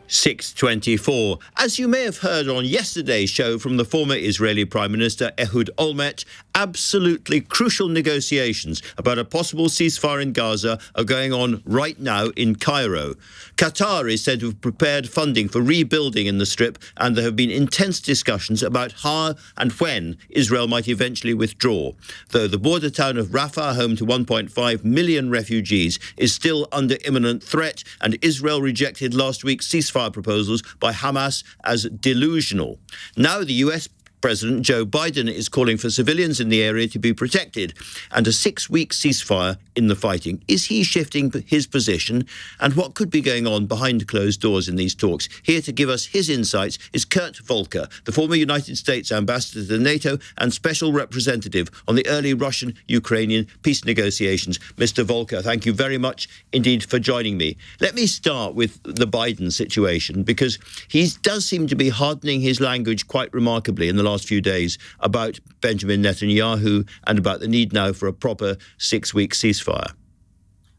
6:24. As you may have heard on yesterday's show from the former Israeli Prime Minister Ehud Olmert, absolutely crucial negotiations about a possible ceasefire in Gaza are going on right now in Cairo. Qatar is said to have prepared funding for rebuilding in the Strip, and there have been intense discussions about how and when Israel might eventually withdraw. Though the border town of Rafah, home to 1.5 million refugees, is still under imminent threat, and Israel rejected last week's ceasefire proposals by Hamas as delusional. Now the US President Joe Biden is calling for civilians in the area to be protected and a 6-week ceasefire in the fighting. Is he shifting his position? And what could be going on behind closed doors in these talks? Here to give us his insights is Kurt Volkert, the former United States ambassador to NATO and special representative on the early Russian-Ukrainian peace negotiations. Mr. Volkert, thank you very much indeed for joining me. Let me start with the Biden situation, because he does seem to be hardening his language quite remarkably in the last few days about Benjamin Netanyahu and about the need now for a proper 6-week ceasefire.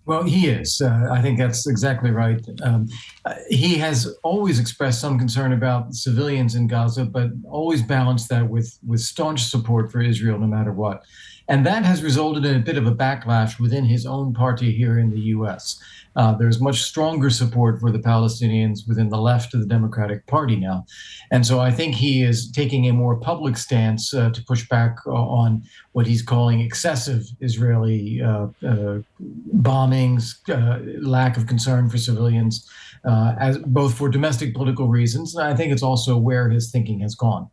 Well, he is. I think that's exactly right. He has always expressed some concern about civilians in Gaza, but always balanced that with staunch support for Israel no matter what. And that has resulted in a bit of a backlash within his own party here in the U.S. There's much stronger support for the Palestinians within the left of the Democratic Party now. And so I think he is taking a more public stance to push back on what he's calling excessive Israeli bombings, lack of concern for civilians, as both for domestic political reasons. And I think it's also where his thinking has gone.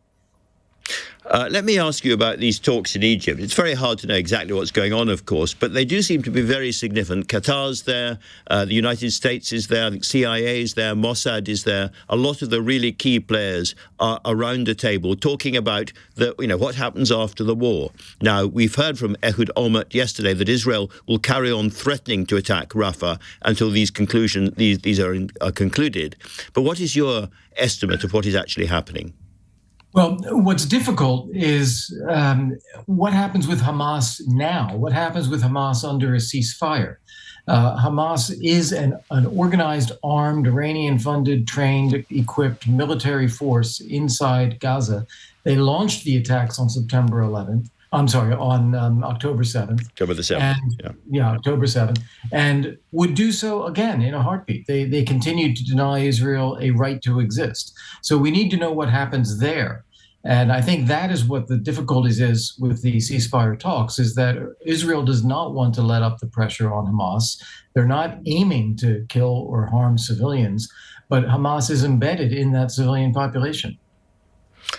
Let me ask you about these talks in Egypt. It's very hard to know exactly what's going on, of course, but they do seem to be very significant. Qatar's there, the United States is there, I think CIA is there, Mossad is there. A lot of the really key players are around the table talking about what happens after the war. Now, we've heard from Ehud Olmert yesterday that Israel will carry on threatening to attack Rafah until these are concluded. But what is your estimate of what is actually happening? Well, what's difficult is what happens with Hamas now? What happens with Hamas under a ceasefire? Hamas is an organized, armed, Iranian-funded, trained, equipped military force inside Gaza. They launched the attacks on on October 7th. October the 7th, October 7th, and would do so again in a heartbeat. They continued to deny Israel a right to exist. So we need to know what happens there. And I think that is what the difficulties is with the ceasefire talks, is that Israel does not want to let up the pressure on Hamas. They're not aiming to kill or harm civilians, but Hamas is embedded in that civilian population.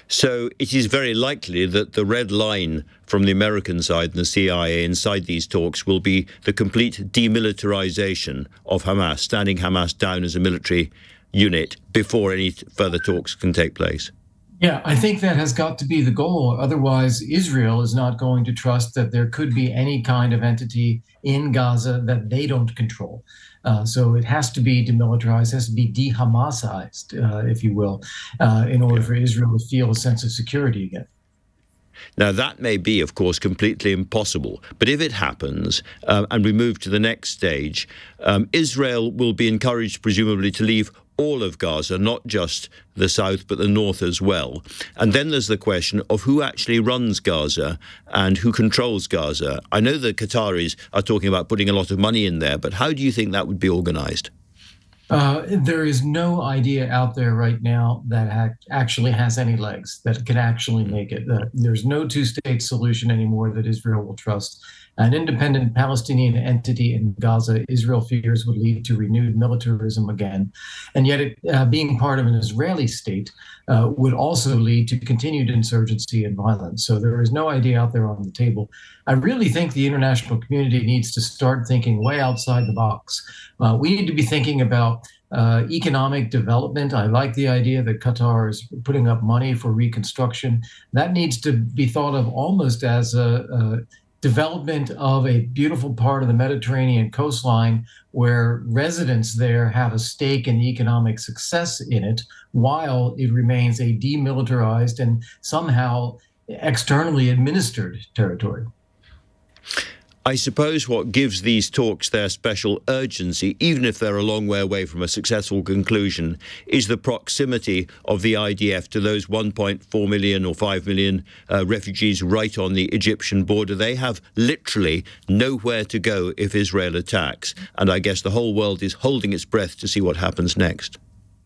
So it is very likely that the red line from the American side and the CIA inside these talks will be the complete demilitarization of Hamas, standing Hamas down as a military unit before any further talks can take place. Yeah, I think that has got to be the goal. Otherwise, Israel is not going to trust that there could be any kind of entity in Gaza that they don't control. So it has to be demilitarized, has to be de-Hamasized, if you will, in order for Israel to feel a sense of security again. Now, that may be, of course, completely impossible. But if it happens and we move to the next stage, Israel will be encouraged, presumably, to leave all of Gaza, not just the south, but the north as well. And then there's the question of who actually runs Gaza and who controls Gaza. I know the Qataris are talking about putting a lot of money in there, but how do you think that would be organized? There is no idea out there right now that actually has any legs, that can actually make it. There's no two-state solution anymore that Israel will trust. An independent Palestinian entity in Gaza, Israel fears, would lead to renewed militarism again. And yet it, being part of an Israeli state would also lead to continued insurgency and violence. So there is no idea out there on the table. I really think the international community needs to start thinking way outside the box. We need to be thinking about economic development. I like the idea that Qatar is putting up money for reconstruction. That needs to be thought of almost as a development of a beautiful part of the Mediterranean coastline where residents there have a stake in economic success in it, while it remains a demilitarized and somehow externally administered territory. I suppose what gives these talks their special urgency, even if they're a long way away from a successful conclusion, is the proximity of the IDF to those 1.4 million or 5 million refugees right on the Egyptian border. They have literally nowhere to go if Israel attacks. And I guess the whole world is holding its breath to see what happens next.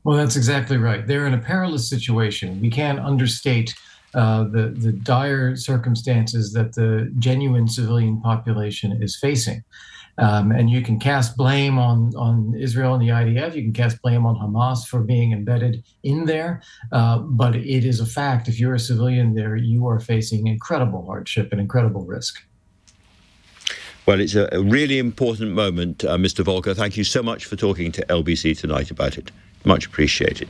Well, that's exactly right. They're in a perilous situation. We can't understate the dire circumstances that the genuine civilian population is facing. And you can cast blame on Israel and the IDF. You can cast blame on Hamas for being embedded in there. But it is a fact, if you're a civilian there, you are facing incredible hardship and incredible risk. Well, it's a really important moment, Mr. Volker. Thank you so much for talking to LBC tonight about it. Much appreciated.